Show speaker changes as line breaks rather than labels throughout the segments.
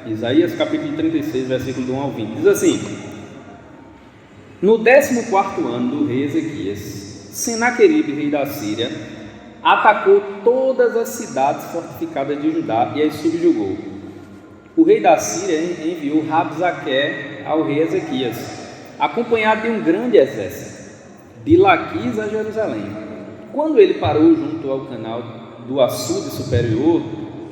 Isaías capítulo 36, versículo do 1 ao 20, diz assim: No 14º ano do rei Ezequias, Senaqueribe, rei da Síria, atacou todas as cidades fortificadas de Judá e as subjugou. O rei da Síria enviou Rabzaque ao rei Ezequias, acompanhado de um grande exército, de Laquis a Jerusalém. Quando ele parou junto ao canal do açude superior,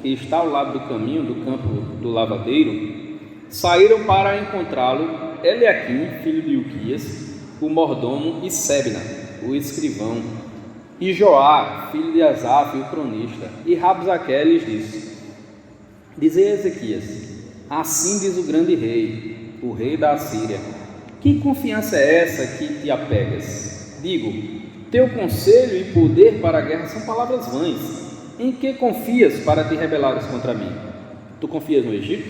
que está ao lado do caminho do campo do lavadeiro, saíram para encontrá-lo Eliaquim, filho de Ilquias, o mordomo, e Sebna, o escrivão, e Joá, filho de Asaf, o cronista. E Rabzaque lhes disse: Dizei a Ezequias: Assim diz o grande rei, o rei da Síria: Que confiança é essa que te apegas? Digo: Teu conselho e poder para a guerra são palavras vãs. Em que confias para te rebelares contra mim? Tu confias no Egito?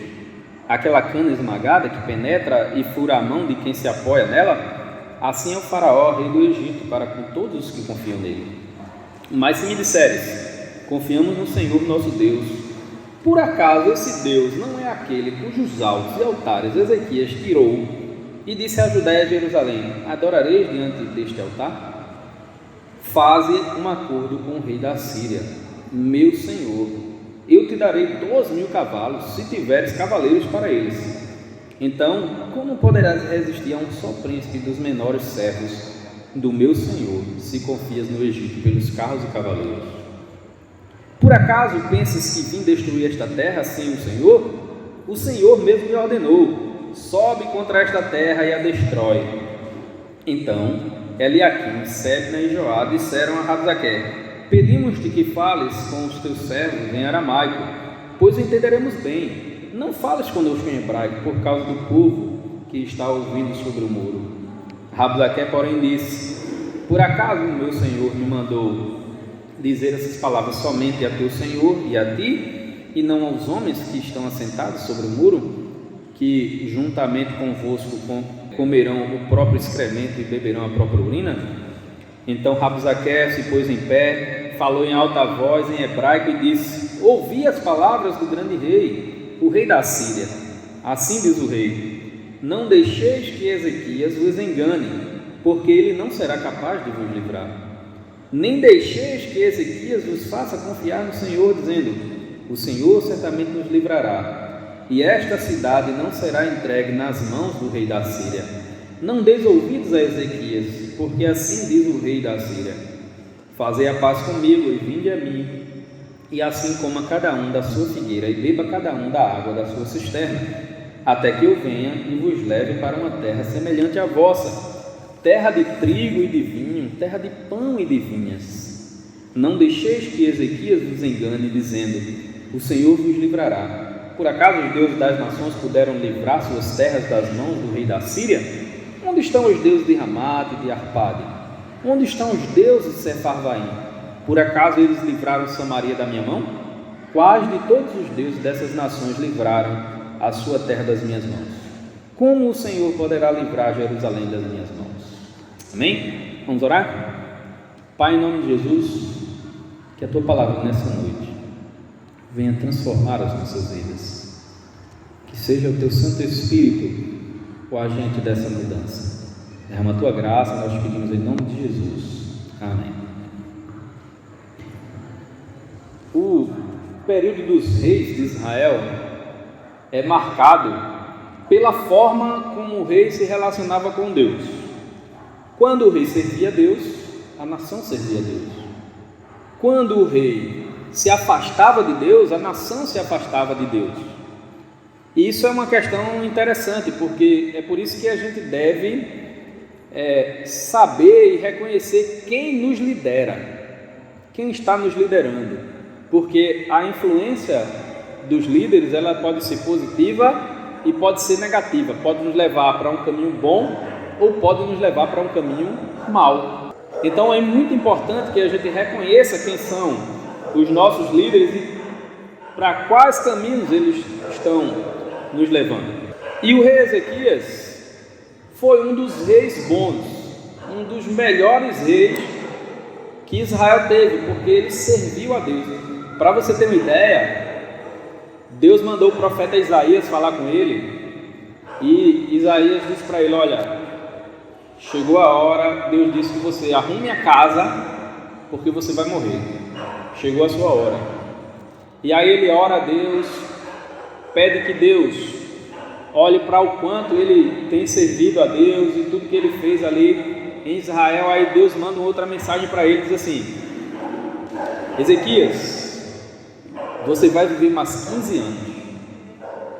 Aquela cana esmagada que penetra e fura a mão de quem se apoia nela? Assim é o faraó, rei do Egito, para com todos os que confiam nele. Mas se me disseres: Confiamos no Senhor nosso Deus, por acaso esse Deus não é aquele cujos altos e altares Ezequias tirou e disse a Judá e a Jerusalém: Adorareis diante deste altar? Faze um acordo com o rei da Síria, meu senhor. Eu te darei 12.000 cavalos, se tiveres cavaleiros para eles. Então, como poderás resistir a um só príncipe dos menores servos do meu senhor, se confias no Egito pelos carros e cavaleiros? Por acaso pensas que vim destruir esta terra sem o Senhor? O Senhor mesmo me ordenou: sobe contra esta terra e a destrói. Então Eliaquim, Sebna e Joá disseram a Rabzaque: Pedimos-te que fales com os teus servos em aramaico, pois entenderemos bem. Não fales conosco em hebraico, por causa do povo que está ouvindo sobre o muro. Rabzaque, porém, disse: Por acaso o meu senhor me mandou dizer essas palavras somente a teu senhor e a ti, e não aos homens que estão assentados sobre o muro, que juntamente convosco comerão o próprio excremento e beberão a própria urina? Então Rabzaque se pôs em pé, falou em alta voz em hebraico e disse: Ouvi as palavras do grande rei, o rei da Síria. Assim diz o rei: Não deixeis que Ezequias vos engane, porque ele não será capaz de vos livrar. Nem deixeis que Ezequias vos faça confiar no Senhor, dizendo: O Senhor certamente nos livrará, e esta cidade não será entregue nas mãos do rei da Síria. Não deis ouvidos a Ezequias, porque assim diz o rei da Síria: Fazei a paz comigo e vinde a mim, e assim coma cada um da sua figueira e beba cada um da água da sua cisterna, até que eu venha e vos leve para uma terra semelhante à vossa, terra de trigo e de vinho, terra de pão e de vinhas. Não deixeis que Ezequias vos engane, dizendo: O Senhor vos livrará. Por acaso os deuses das nações puderam livrar suas terras das mãos do rei da Síria? Onde estão os deuses de Ramate e de Arpade? Onde estão os deuses de Sefarvaim? Por acaso eles livraram Samaria da minha mão? Quais de todos os deuses dessas nações livraram a sua terra das minhas mãos? Como o Senhor poderá livrar Jerusalém das minhas mãos? Amém? Vamos orar? Pai, em nome de Jesus, que a Tua palavra nessa noite venha transformar as nossas vidas. Que seja o Teu Santo Espírito o agente dessa mudança. Derrama a Tua graça, nós pedimos em nome de Jesus. Amém. O período dos reis de Israel é marcado pela forma como o rei se relacionava com Deus. Quando o rei servia a Deus, a nação servia a Deus. Quando o rei se afastava de Deus, a nação se afastava de Deus. E isso é uma questão interessante, porque é por isso que a gente deve saber e reconhecer quem nos lidera, quem está nos liderando, porque a influência dos líderes ela pode ser positiva e pode ser negativa, pode nos levar para um caminho bom ou pode nos levar para um caminho mau. Então é muito importante que a gente reconheça quem são os nossos líderes e para quais caminhos eles estão nos levando. E o rei Ezequias foi um dos reis bons, um dos melhores reis que Israel teve, porque ele serviu a Deus. Para você ter uma ideia, Deus mandou o profeta Isaías falar com ele, e Isaías disse para ele: olha, chegou a hora, Deus disse que você arrume a casa, porque você vai morrer, chegou a sua hora. E aí ele ora a Deus, pede que Deus olhe para o quanto ele tem servido a Deus e tudo que ele fez ali em Israel. Aí Deus manda outra mensagem para ele, diz assim: Ezequias, você vai viver mais 15 anos.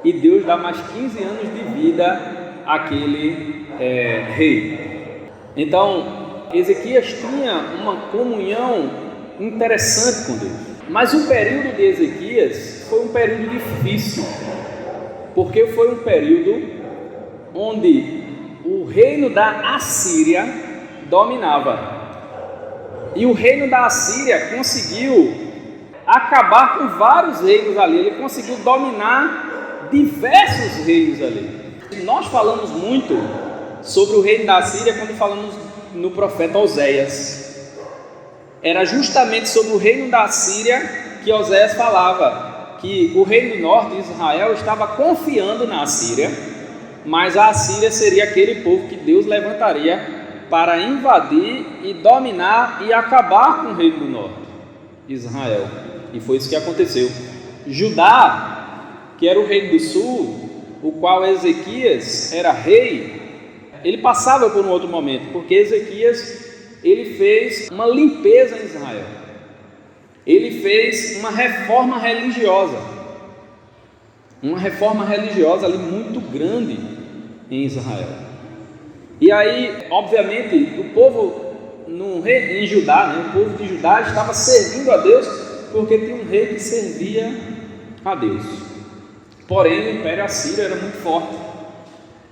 E Deus dá mais 15 anos de vida àquele rei. Então, Ezequias tinha uma comunhão interessante com Deus. Mas o período de Ezequias foi um período difícil, porque foi um período onde o reino da Assíria dominava. E o reino da Assíria conseguiu acabar com vários reinos ali, ele conseguiu dominar diversos reinos ali. Nós falamos muito sobre o reino da Assíria quando falamos no profeta Oséias. Era justamente sobre o reino da Assíria que Oséias falava, que o reino do norte de Israel estava confiando na Assíria, mas a Assíria seria aquele povo que Deus levantaria para invadir e dominar e acabar com o reino do norte, Israel. E foi isso que aconteceu. Judá, que era o reino do sul, o qual Ezequias era rei, ele passava por um outro momento, porque Ezequias, ele fez uma limpeza em Israel, ele fez uma reforma religiosa ali muito grande em Israel. E aí, obviamente, o povo em Judá, né, o povo de Judá estava servindo a Deus, porque tinha um rei que servia a Deus. Porém, o Império Assírio era muito forte.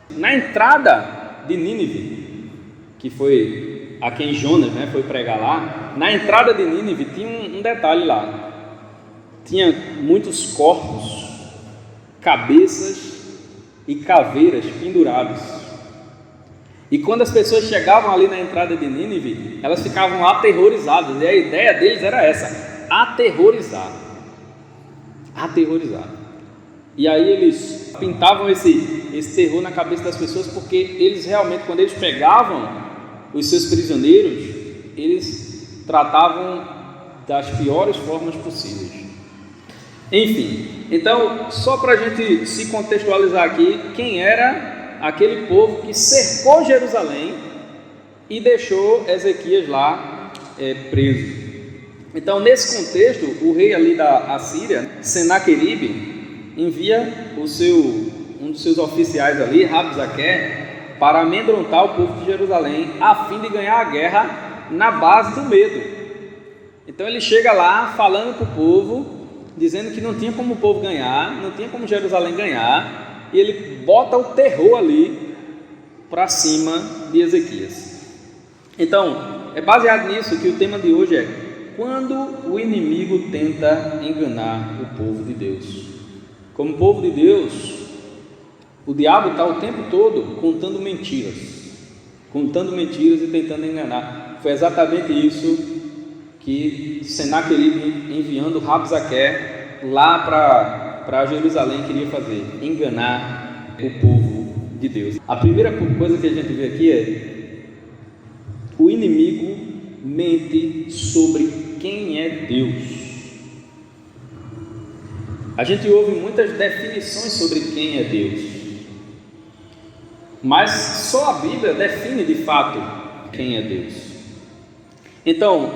Na entrada de Nínive, que foi a quem Jonas, né, foi pregar lá, na entrada de Nínive tinha um detalhe lá. Tinha muitos corpos, cabeças e caveiras pendurados. E quando as pessoas chegavam ali na entrada de Nínive, elas ficavam aterrorizadas. E a ideia deles era essa: aterrorizar. E aí eles pintavam esse terror na cabeça das pessoas, porque eles realmente, quando eles pegavam os seus prisioneiros, eles tratavam das piores formas possíveis. Enfim, então, só para a gente se contextualizar aqui, quem era aquele povo que cercou Jerusalém e deixou Ezequias lá preso. Então, nesse contexto, o rei ali da Assíria, Senaqueribe, envia um dos seus oficiais ali, Rabzaque, para amedrontar o povo de Jerusalém, a fim de ganhar a guerra na base do medo. Então ele chega lá falando para o povo, dizendo que não tinha como o povo ganhar, não tinha como Jerusalém ganhar, e ele bota o terror ali para cima de Ezequias. Então, é baseado nisso que o tema de hoje é: quando o inimigo tenta enganar o povo de Deus. Como povo de Deus, o diabo está o tempo todo contando mentiras e tentando enganar. Foi exatamente isso que Senaqueribe, enviando Rabzaque lá para Jerusalém, queria fazer: enganar o povo de Deus. A primeira coisa que a gente vê aqui é: o inimigo mente sobre quem é Deus. A gente ouve muitas definições sobre quem é Deus, mas só a Bíblia define de fato quem é Deus. Então,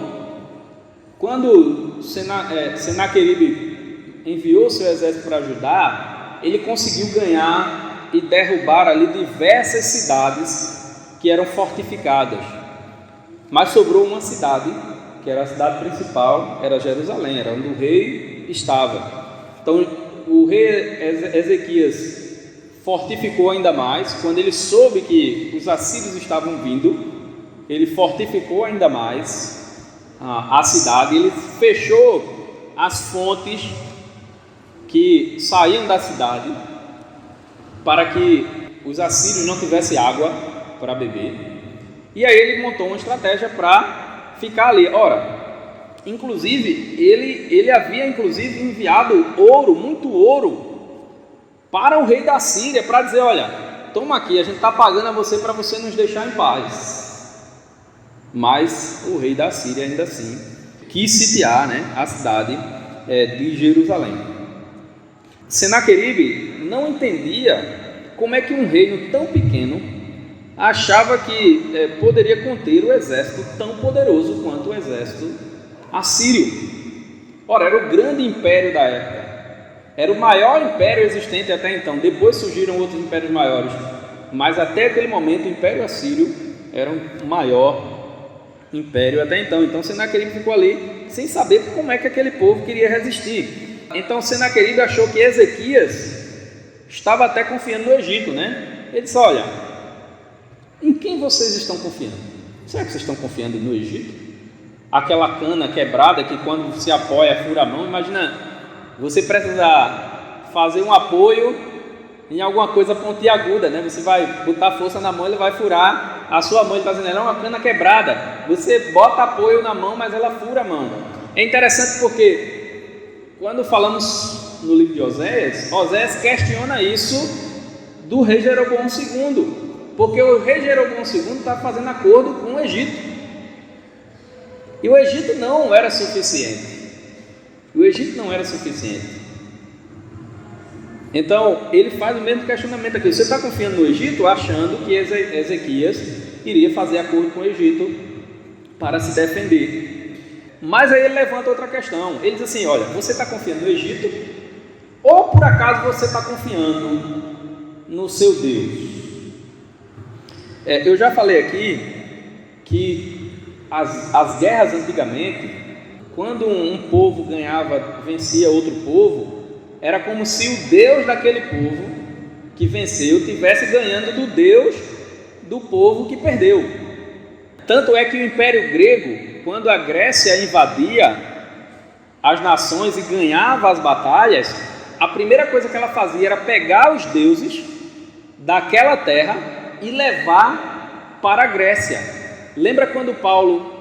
quando Senaqueribe enviou seu exército para Judá, ele conseguiu ganhar e derrubar ali diversas cidades que eram fortificadas, mas sobrou uma cidade, que era a cidade principal, era Jerusalém, era onde o rei estava. Então o rei Ezequias fortificou ainda mais. Quando ele soube que os assírios estavam vindo, ele fortificou ainda mais a cidade. Ele fechou as fontes que saíam da cidade, para que os assírios não tivessem água para beber. E aí ele montou uma estratégia para ficar ali. Ora, Inclusive, ele havia enviado ouro, muito ouro, para o rei da Síria, para dizer: olha, toma aqui, a gente está pagando a você para você nos deixar em paz. Mas o rei da Síria ainda assim quis sitiar, a cidade de Jerusalém. Senaqueribe não entendia como é que um reino tão pequeno achava que poderia conter o exército tão poderoso quanto o exército assírio. Ora, era o grande império da época, era o maior império existente até então. Depois surgiram outros impérios maiores, mas até aquele momento o império assírio era o maior império até então. Então Senaqueribe ficou ali sem saber como é que aquele povo queria resistir. Então Senaqueribe achou que Ezequias estava até confiando no Egito, Ele disse: olha, em quem vocês estão confiando? Será que vocês estão confiando no Egito? Aquela cana quebrada que quando se apoia fura a mão. Imagina você precisar fazer um apoio em alguma coisa pontiaguda, Você vai botar força na mão, ele vai furar a sua mão. Ele está dizendo: é uma cana quebrada, você bota apoio na mão, mas ela fura a mão. É interessante porque quando falamos no livro de Oséias questiona isso do rei Jeroboão II, porque o rei Jeroboão II está fazendo acordo com o Egito. E o Egito não era suficiente. Então, ele faz o mesmo questionamento aqui. Você está confiando no Egito, achando que Ezequias iria fazer acordo com o Egito para se defender. Mas aí ele levanta outra questão. Ele diz assim: olha, você está confiando no Egito, ou por acaso você está confiando no seu Deus? Eu já falei aqui que as guerras antigamente, quando um povo vencia outro povo, era como se o Deus daquele povo que venceu estivesse ganhando do Deus do povo que perdeu. Tanto é que o Império Grego, quando a Grécia invadia as nações e ganhava as batalhas, a primeira coisa que ela fazia era pegar os deuses daquela terra e levar para a Grécia. Lembra quando Paulo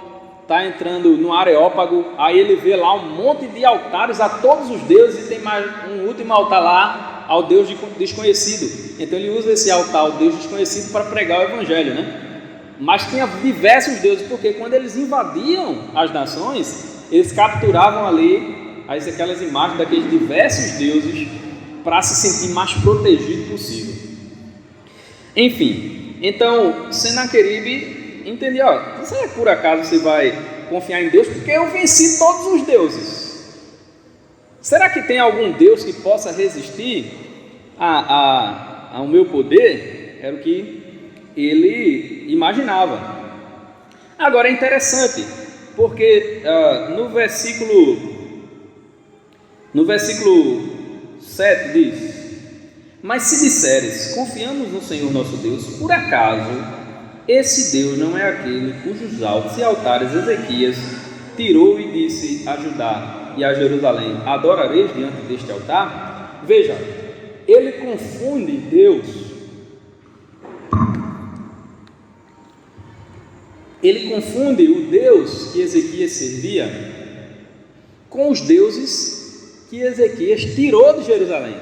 está entrando no Areópago, aí ele vê lá um monte de altares a todos os deuses, e tem mais um último altar lá ao Deus desconhecido. Então ele usa esse altar ao Deus desconhecido para pregar o Evangelho, Mas tinha diversos deuses, porque quando eles invadiam as nações, eles capturavam ali aquelas imagens daqueles diversos deuses para se sentir mais protegido possível. Enfim, então Senaqueribe entendi, será que por acaso você vai confiar em Deus? Porque eu venci todos os deuses. Será que tem algum Deus que possa resistir ao meu poder? Era o que ele imaginava. Agora é interessante, porque no versículo 7 diz: mas se disseres, confiamos no Senhor nosso Deus, por acaso esse Deus não é aquele cujos altos e altares Ezequias tirou e disse a Judá e a Jerusalém: adorareis diante deste altar? Veja, ele confunde Deus. Ele confunde o Deus que Ezequias servia com os deuses que Ezequias tirou de Jerusalém,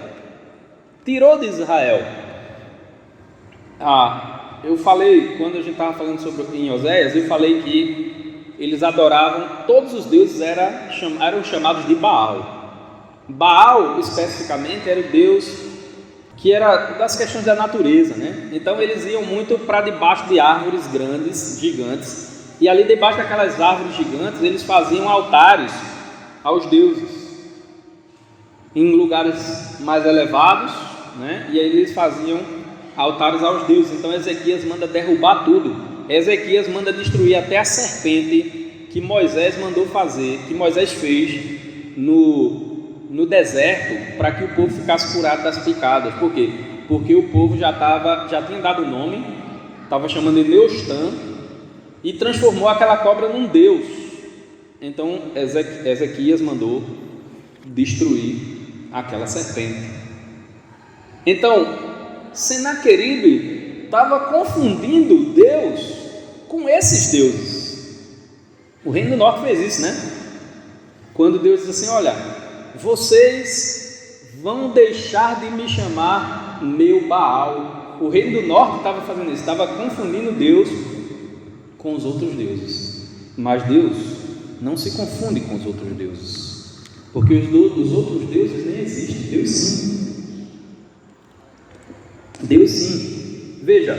tirou de Israel. Eu falei, quando a gente estava falando em Oséias, eu falei que eles adoravam, todos os deuses eram chamados de Baal. Baal, especificamente, era o deus que era das questões da natureza, Então eles iam muito para debaixo de árvores grandes, gigantes, e ali debaixo daquelas árvores gigantes eles faziam altares aos deuses, em lugares mais elevados, E aí eles faziam altares aos deuses. Então Ezequias manda derrubar tudo. Ezequias manda destruir até a serpente que Moisés mandou fazer, que Moisés fez no deserto, para que o povo ficasse curado das picadas. Por quê? Porque o povo já tinha dado o nome, estava chamando de Neostã, e transformou aquela cobra num deus. Então Ezequias mandou destruir aquela serpente. Então Senaqueribe estava confundindo Deus com esses deuses. O Reino do Norte fez isso, Quando Deus diz assim: olha, vocês vão deixar de me chamar meu Baal. O reino do norte estava fazendo isso, estava confundindo Deus com os outros deuses. Mas Deus não se confunde com os outros deuses, porque os outros deuses nem existem. Deus sim. Deus sim. Veja,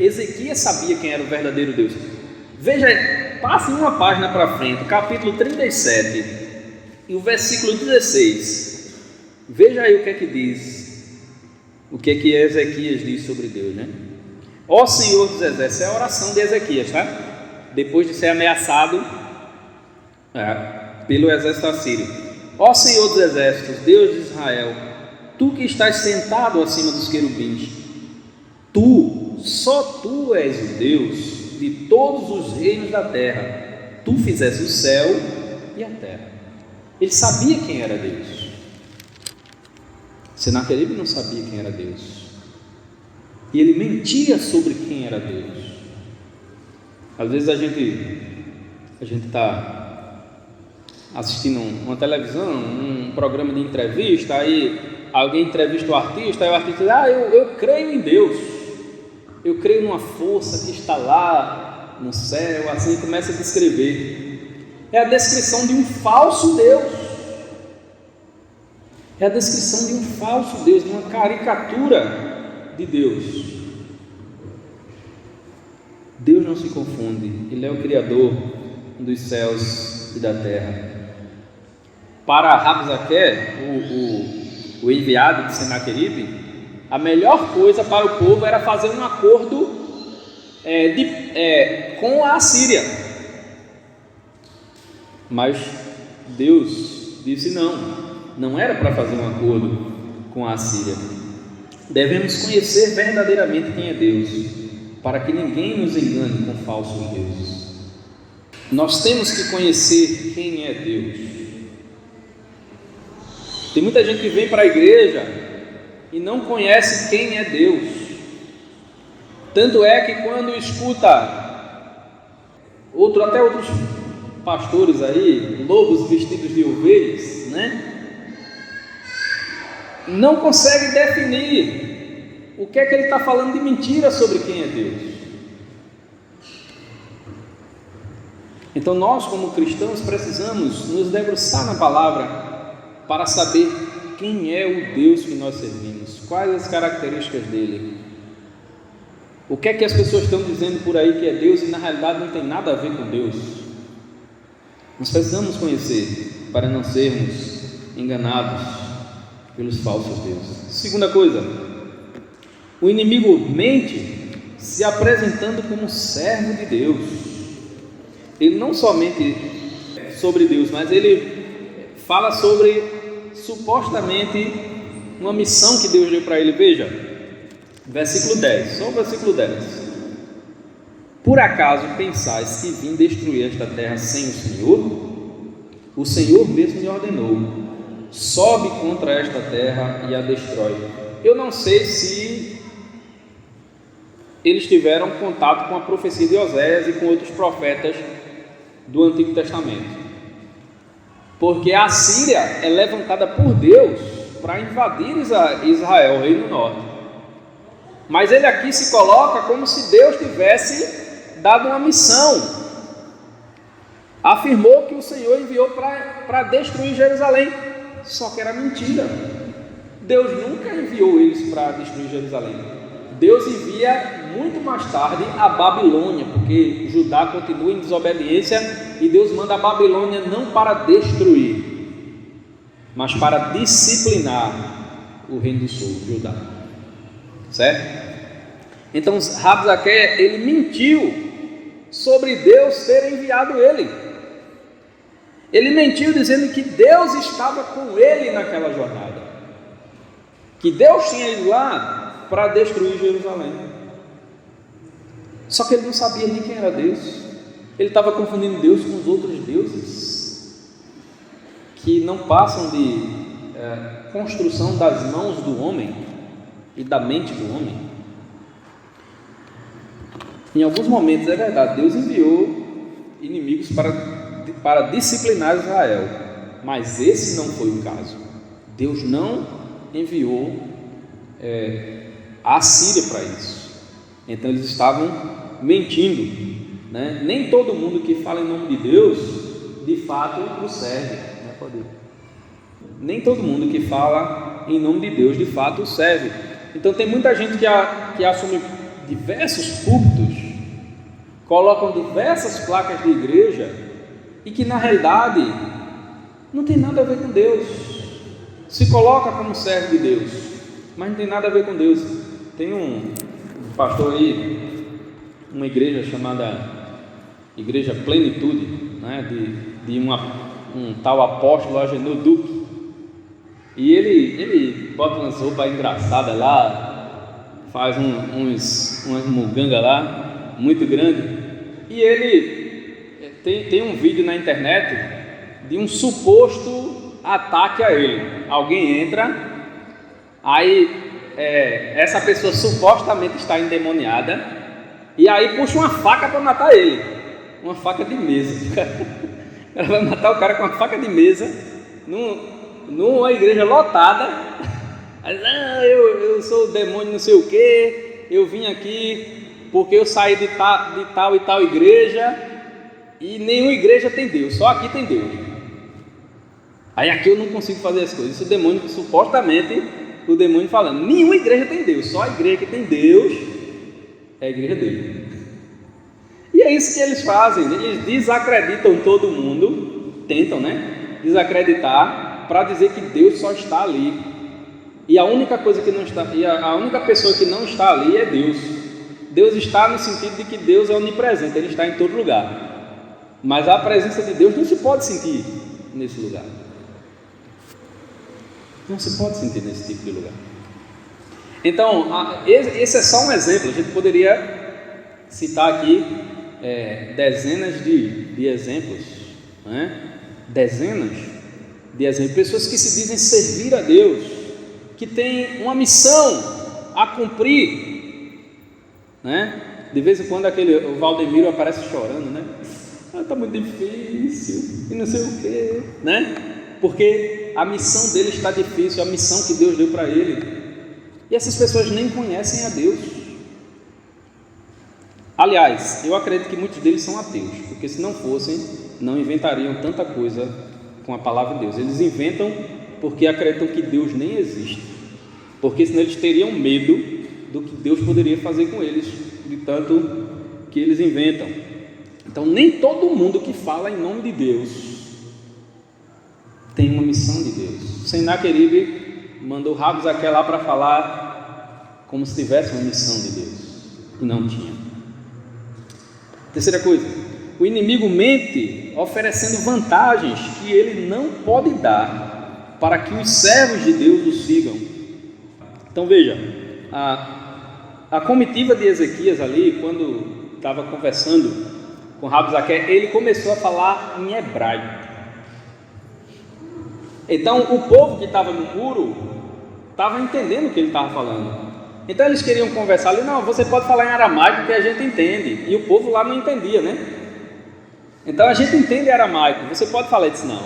Ezequias sabia quem era o verdadeiro Deus. Veja, passe uma página para frente, capítulo 37 e o versículo 16. Veja aí o que é que diz, o que é que Ezequias diz sobre Deus, né? Ó Senhor dos Exércitos, é a oração de Ezequias, tá? Depois de ser ameaçado pelo exército assírio. Ó Senhor dos Exércitos, Deus de Israel, tu que estás sentado acima dos querubins, só tu és o Deus de todos os reinos da terra. Tu fizeste o céu e a terra. Ele sabia quem era Deus. Senaqueribe não sabia quem era Deus, e ele mentia sobre quem era Deus. Às vezes a gente está assistindo uma televisão, um programa de entrevista, aí alguém entrevista o artista, aí o artista diz: eu creio em Deus, eu creio numa força que está lá no céu, assim começa a descrever. É a descrição de um falso Deus. É a descrição de um falso Deus, de uma caricatura de Deus. Deus não se confunde, Ele é o Criador dos céus e da terra. Para Rabzaque, o enviado de Senaqueribe, a melhor coisa para o povo era fazer um acordo com a Assíria. Mas Deus disse não era para fazer um acordo com a Assíria. Devemos conhecer verdadeiramente quem é Deus, para que ninguém nos engane com falsos deuses. Nós temos que conhecer quem é Deus. Tem muita gente que vem para a igreja e não conhece quem é Deus. Tanto é que quando escuta até outros pastores aí, lobos vestidos de ovelhas, né? Não consegue definir o que é que ele está falando de mentira sobre quem é Deus. Então nós, como cristãos, precisamos nos debruçar na palavra para saber quem é o Deus que nós servimos, quais as características dele. O que é que as pessoas estão dizendo por aí que é Deus e na realidade não tem nada a ver com Deus. Nós precisamos conhecer para não sermos enganados pelos falsos deuses. Segunda coisa, o inimigo mente se apresentando como servo de Deus. Ele não somente sobre Deus, mas ele fala sobre supostamente uma missão que Deus deu para ele. Veja, versículo 10, só o versículo 10. Por acaso pensais que vim destruir esta terra sem o Senhor? O Senhor mesmo me ordenou: sobe contra esta terra e a destrói. Eu não sei se eles tiveram contato com a profecia de Oséias e com outros profetas do Antigo Testamento, porque a Síria é levantada por Deus para invadir Israel, o reino norte. Mas ele aqui se coloca como se Deus tivesse dado uma missão. Afirmou que o Senhor enviou para destruir Jerusalém. Só que era mentira. Deus nunca enviou eles para destruir Jerusalém. Deus envia muito mais tarde a Babilônia, porque Judá continua em desobediência, e Deus manda a Babilônia não para destruir, mas para disciplinar o reino do sul, Judá. Certo? Então Rabzaque, ele mentiu sobre Deus ter enviado ele. Ele mentiu dizendo que Deus estava com ele naquela jornada, que Deus tinha ido lá para destruir Jerusalém. Só que ele não sabia nem quem era Deus. Ele estava confundindo Deus com os outros deuses, que não passam de construção das mãos do homem e da mente do homem. Em alguns momentos, é verdade, Deus enviou inimigos para disciplinar Israel, mas esse não foi o caso. Deus não enviou a Assíria para isso. Então eles estavam mentindo, né? Nem todo mundo que fala em nome de Deus de fato o serve, nem todo mundo que fala em nome de Deus de fato o serve. Então tem muita gente que assume diversos púlpitos, colocam diversas placas de igreja e que na realidade não tem nada a ver com Deus, se coloca como servo de Deus, mas não tem nada a ver com Deus. Tem um pastor aí, uma igreja chamada Igreja Plenitude, né, de um tal apóstolo Agenor Duque, e ele bota umas roupas engraçadas lá, faz umas mugangas lá, muito grande, e ele tem um vídeo na internet de um suposto ataque a ele. Alguém entra, aí essa pessoa supostamente está endemoniada, e aí puxa uma faca para matar ele, uma faca de mesa. Ela vai matar o cara com uma faca de mesa numa igreja lotada. Aí, eu sou o demônio não sei o que, eu vim aqui porque eu saí de tal e tal igreja, e nenhuma igreja tem Deus, só aqui tem Deus. Aí aqui eu não consigo fazer as coisas. Isso o demônio, supostamente o demônio falando, nenhuma igreja tem Deus, só a igreja que tem Deus é a igreja dele. E é isso que eles fazem, eles desacreditam todo mundo, tentam, né, desacreditar, para dizer que Deus só está ali, e a única coisa que não está, e a única pessoa que não está ali é Deus. Deus está no sentido de que Deus é onipresente, Ele está em todo lugar, mas a presença de Deus não se pode sentir nesse lugar, não se pode sentir nesse tipo de lugar. Então, esse é só um exemplo. A gente poderia citar aqui dezenas de exemplos, né? Dezenas de exemplos, pessoas que se dizem servir a Deus, que têm uma missão a cumprir, né? De vez em quando o Valdemiro aparece chorando, né? Está muito difícil, e não sei o que, né? Porque a missão dele está difícil, a missão que Deus deu para ele, e essas pessoas nem conhecem a Deus. Aliás, eu acredito que muitos deles são ateus, porque se não fossem, não inventariam tanta coisa com a palavra de Deus. Eles inventam porque acreditam que Deus nem existe, porque senão eles teriam medo do que Deus poderia fazer com eles, de tanto que eles inventam. Então nem todo mundo que fala em nome de Deus tem uma missão de Deus. Senaqueribe mandou Rabzaque lá para falar como se tivesse uma missão de Deus, e não tinha. Terceira coisa, o inimigo mente oferecendo vantagens que ele não pode dar para que os servos de Deus o sigam. Então veja, a comitiva de Ezequias ali, quando estava conversando com Rabzaque, ele começou a falar em hebraico. Então o povo que estava no muro estava entendendo o que ele estava falando. Então eles queriam conversar ali, não, você pode falar em aramaico que a gente entende, e o povo lá não entendia, né? Então a gente entende aramaico, você pode falar. Ele disse, não,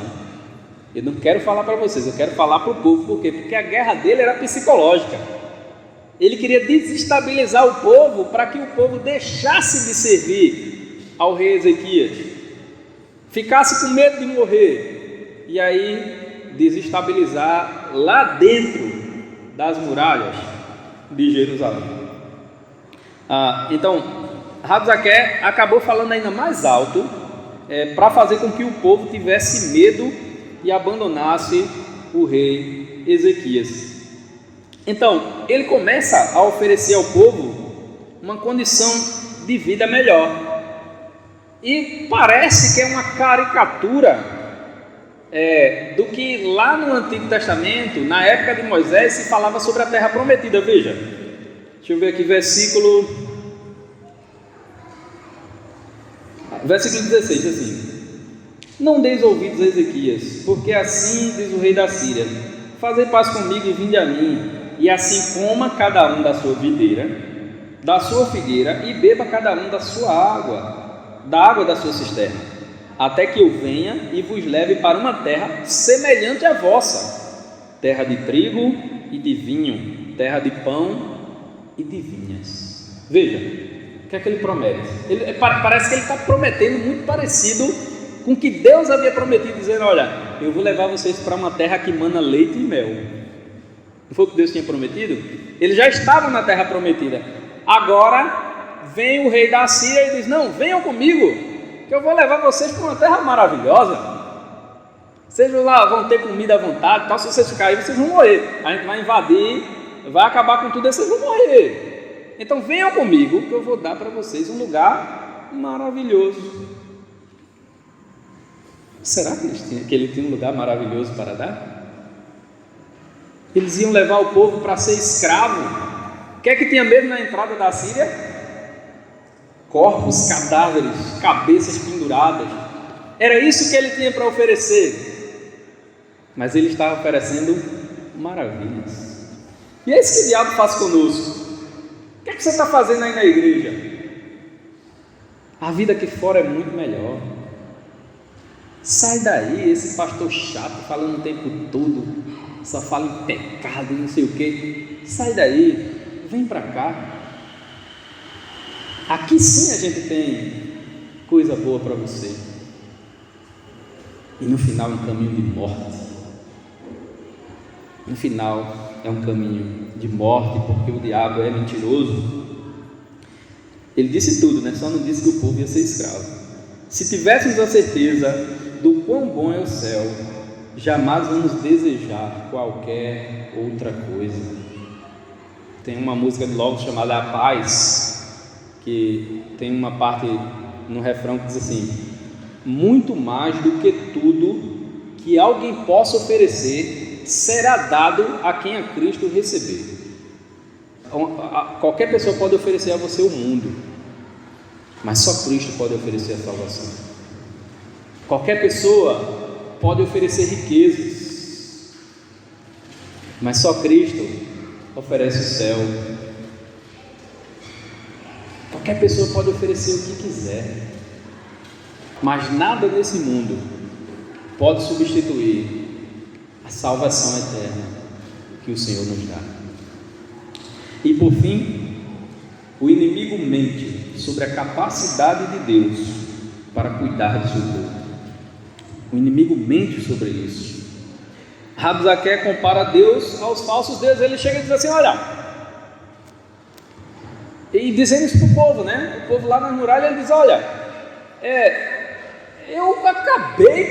eu não quero falar para vocês, eu quero falar para o povo. Por quê? Porque a guerra dele era psicológica. Ele queria desestabilizar o povo para que o povo deixasse de servir ao rei Ezequias, ficasse com medo de morrer, e aí desestabilizar lá dentro das muralhas de Jerusalém. Então Rabzaque acabou falando ainda mais alto, para fazer com que o povo tivesse medo e abandonasse o rei Ezequias. Então ele começa a oferecer ao povo uma condição de vida melhor, e parece que é uma caricatura do que lá no Antigo Testamento, na época de Moisés, se falava sobre a terra prometida. Veja, deixa eu ver aqui, versículo 16, assim: não deis ouvidos a Ezequias, porque assim diz o rei da Síria: fazei paz comigo e vinde a mim, e assim coma cada um da sua videira, da sua figueira, e beba cada um da sua água, da água da sua cisterna. até que eu venha e vos leve para uma terra semelhante à vossa, terra de trigo e de vinho, terra de pão e de vinhas. Veja, o que é que ele promete? Parece que ele está prometendo muito parecido com o que Deus havia prometido, dizendo: olha, eu vou levar vocês para uma terra que mana leite e mel. Não foi o que Deus tinha prometido? Eles já estavam na terra prometida. Agora vem o rei da Síria e diz: não, venham comigo, que eu vou levar vocês para uma terra maravilhosa. Vocês lá vão ter comida à vontade, tal. Se vocês ficarem aí, vocês vão morrer. A gente vai invadir, vai acabar com tudo e vocês vão morrer. Então venham comigo, que eu vou dar para vocês um lugar maravilhoso. Será que ele tinha um lugar maravilhoso para dar? Eles iam levar o povo para ser escravo. O que é que tinha mesmo na entrada da Síria? Corpos, cadáveres, cabeças penduradas. Era isso que ele tinha para oferecer. Mas ele estava oferecendo maravilhas. E é isso que o diabo faz conosco. O que é que você está fazendo aí na igreja? A vida aqui fora é muito melhor. Sai daí, esse pastor chato falando o tempo todo, só fala em pecado e não sei o que. Sai daí, vem para cá. Aqui sim a gente tem coisa boa para você. E no final um caminho de morte. No final é um caminho de morte, porque o diabo é mentiroso. Ele disse tudo, né? Só não disse que o povo ia ser escravo. Se tivéssemos a certeza do quão bom é o céu, jamais vamos desejar qualquer outra coisa. Tem uma música de Logos chamada A Paz, que tem uma parte no refrão que diz assim: muito mais do que tudo que alguém possa oferecer será dado a quem a Cristo receber. Qualquer pessoa pode oferecer a você o mundo, mas só Cristo pode oferecer a salvação. Qualquer pessoa pode oferecer riquezas, mas só Cristo oferece o céu. Qualquer pessoa pode oferecer o que quiser, mas nada nesse mundo pode substituir a salvação eterna que o Senhor nos dá. E por fim, o inimigo mente sobre a capacidade de Deus para cuidar do seu povo. O inimigo mente sobre isso. Rabzaque compara Deus aos falsos deuses. Ele chega e diz assim: olha, e dizendo isso para o povo, né? O povo lá na muralha, ele diz: olha, eu acabei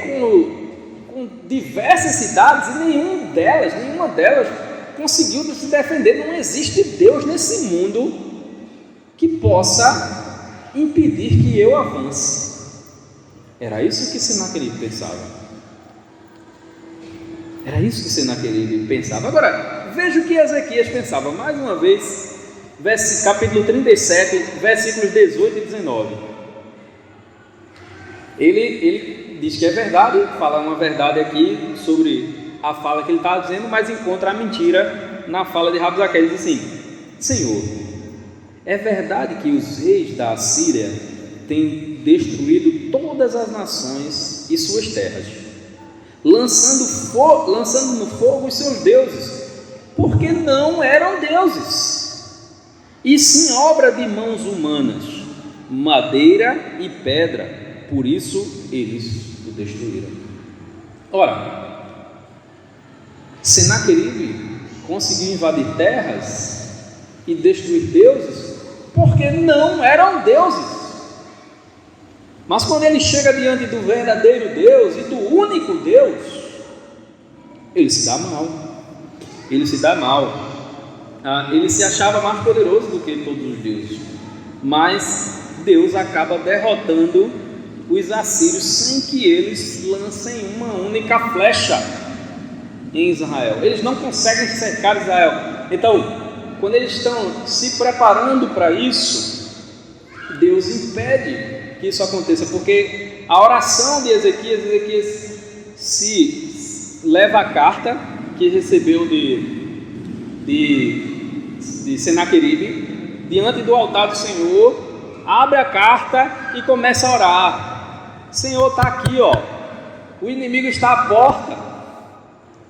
com diversas cidades e nenhuma delas conseguiu se defender. Não existe Deus nesse mundo que possa impedir que eu avance. Era isso que Senaqueribe pensava. Era isso que Senaqueribe pensava. Agora, veja o que Ezequias pensava. Mais uma vez, capítulo 37, versículos 18 e 19. Ele diz que é verdade, fala uma verdade aqui sobre a fala que ele está dizendo, mas encontra a mentira na fala de Rabzaque. Ele diz assim: Senhor, é verdade que os reis da Assíria têm destruído todas as nações e suas terras, lançando no fogo os seus deuses, porque não eram deuses, e sim obra de mãos humanas, madeira e pedra, por isso eles o destruíram. Ora, Senaqueribe conseguiu invadir terras e destruir deuses porque não eram deuses. Mas quando ele chega diante do verdadeiro Deus e do único Deus, ele se dá mal. Ele se achava mais poderoso do que todos os deuses. Mas Deus acaba derrotando os assírios sem que eles lancem uma única flecha em Israel. Eles não conseguem cercar Israel. Então, quando eles estão se preparando para isso, Deus impede que isso aconteça, porque a oração de Ezequias se leva a carta que recebeu de Senaqueribe diante do altar do Senhor, abre a carta e começa a orar. Senhor está aqui, ó. O inimigo está à porta.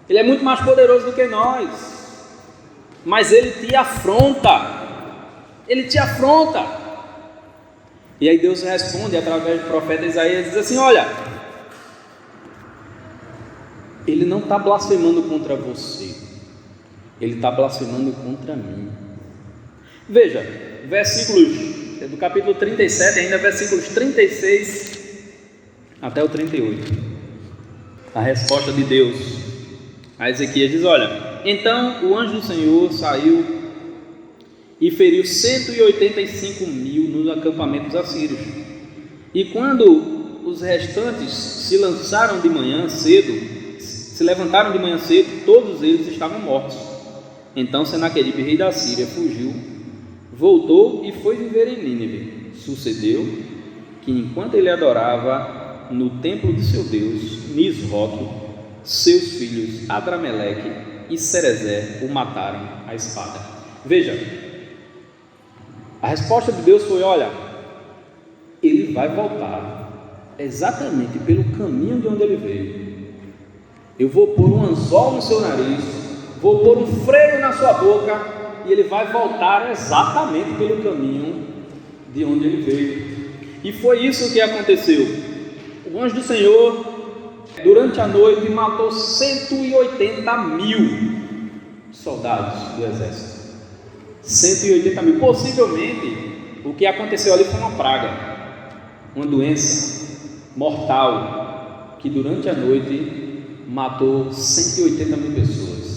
Ele é muito mais poderoso do que nós. Mas ele te afronta. Ele te afronta. E aí Deus responde através do profeta Isaías, diz assim: olha, ele não está blasfemando contra você, ele está blasfemando contra mim. Veja, versículos do capítulo 37, ainda versículos 36 até o 38. A resposta de Deus a Ezequias diz: olha, então o anjo do Senhor saiu e feriu 185.000 nos acampamentos assírios. E quando os restantes se levantaram de manhã cedo, todos eles estavam mortos. Então Senaqueribe, rei da Síria, fugiu, voltou e foi viver em Nínive. Sucedeu que, enquanto ele adorava no templo de seu Deus, Nisroque, seus filhos Adrameleque e Cerezer o mataram à espada. Veja, a resposta de Deus foi: olha, ele vai voltar exatamente pelo caminho de onde ele veio. Eu vou pôr um anzol no seu nariz, vou pôr um freio na sua boca, e ele vai voltar exatamente pelo caminho de onde ele veio. E foi isso que aconteceu. O anjo do Senhor, durante a noite, matou 180.000 soldados do exército. 180.000. Possivelmente o que aconteceu ali foi uma praga, uma doença mortal que durante a noite matou 180.000 pessoas.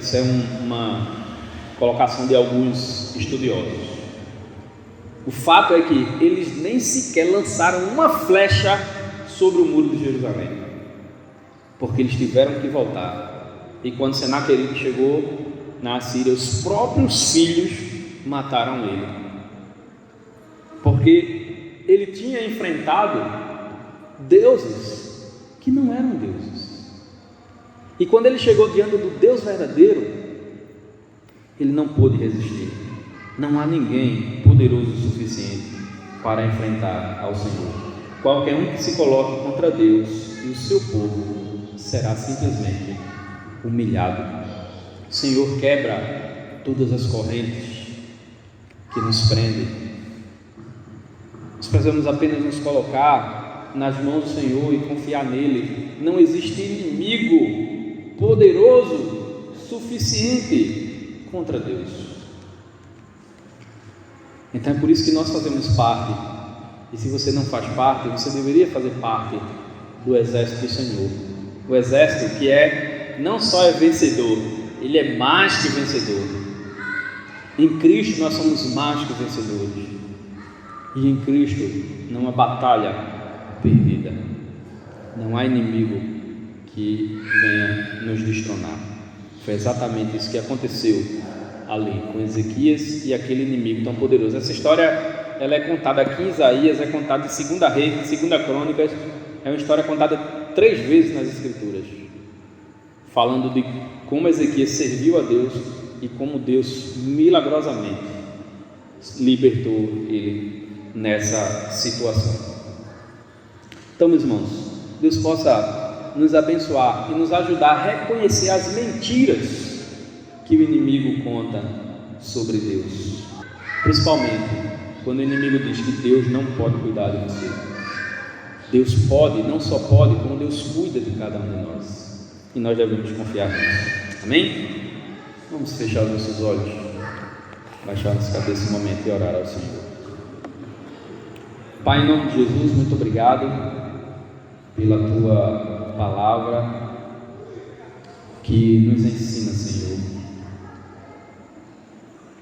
Isso é uma colocação de alguns estudiosos. O fato é que eles nem sequer lançaram uma flecha sobre o muro de Jerusalém, porque eles tiveram que voltar. E quando Senaqueribe chegou na Síria, os próprios filhos mataram ele, porque ele tinha enfrentado deuses que não eram deuses. E quando ele chegou diante do Deus verdadeiro, ele não pôde resistir. Não há ninguém poderoso o suficiente para enfrentar ao Senhor. Qualquer um que se coloque contra Deus e o seu povo será simplesmente humilhado. O Senhor quebra todas as correntes que nos prendem. Nós precisamos apenas nos colocar nas mãos do Senhor e confiar nele. Não existe inimigo poderoso suficiente contra Deus. Então é por isso que nós fazemos parte. E se você não faz parte, você deveria fazer parte do exército do Senhor. O exército que não só é vencedor, ele é mais que vencedor. Em Cristo nós somos mais que vencedores. E em Cristo não há batalha perdida. Não há inimigo que venha nos destronar. Foi exatamente isso que aconteceu ali com Ezequias e aquele inimigo tão poderoso. Essa história ela é contada aqui em Isaías, é contada em 2 Reis, em 2 Crônicas. É uma história contada 3 vezes nas Escrituras, falando de como Ezequias serviu a Deus e como Deus milagrosamente libertou ele nessa situação. Então, meus irmãos, Deus possa nos abençoar e nos ajudar a reconhecer as mentiras que o inimigo conta sobre Deus, principalmente quando o inimigo diz que Deus não pode cuidar de você. Deus pode, não só pode, como Deus cuida de cada um de nós, e nós devemos confiar nisso. Amém? Vamos fechar os nossos olhos, baixar nossa cabeça um momento e orar ao Senhor. Pai, em nome de Jesus, muito obrigado pela Tua palavra que nos ensina, Senhor,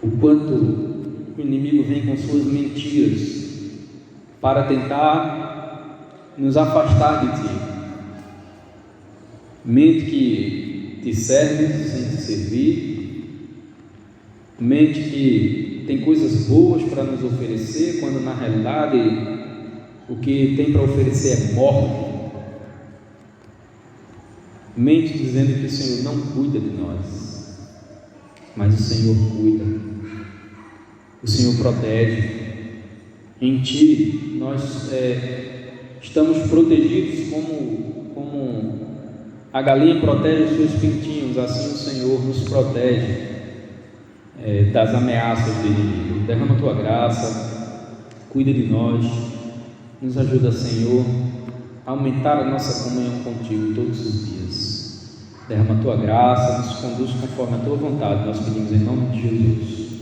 o quanto o inimigo vem com suas mentiras para tentar nos afastar de Ti. Mente que Te serve sem Te servir, mente que tem coisas boas para nos oferecer, quando na realidade o que tem para oferecer é morte. Mente dizendo que o Senhor não cuida de nós, mas o Senhor cuida, o Senhor protege. Em Ti nós estamos protegidos como a galinha protege os seus pintinhos, assim o Senhor nos protege das ameaças do inimigo. Derrama a tua graça, cuida de nós, nos ajuda, Senhor, a aumentar a nossa comunhão contigo todos os dias. Derrama a tua graça, nos conduz conforme a tua vontade, nós pedimos em nome de Jesus.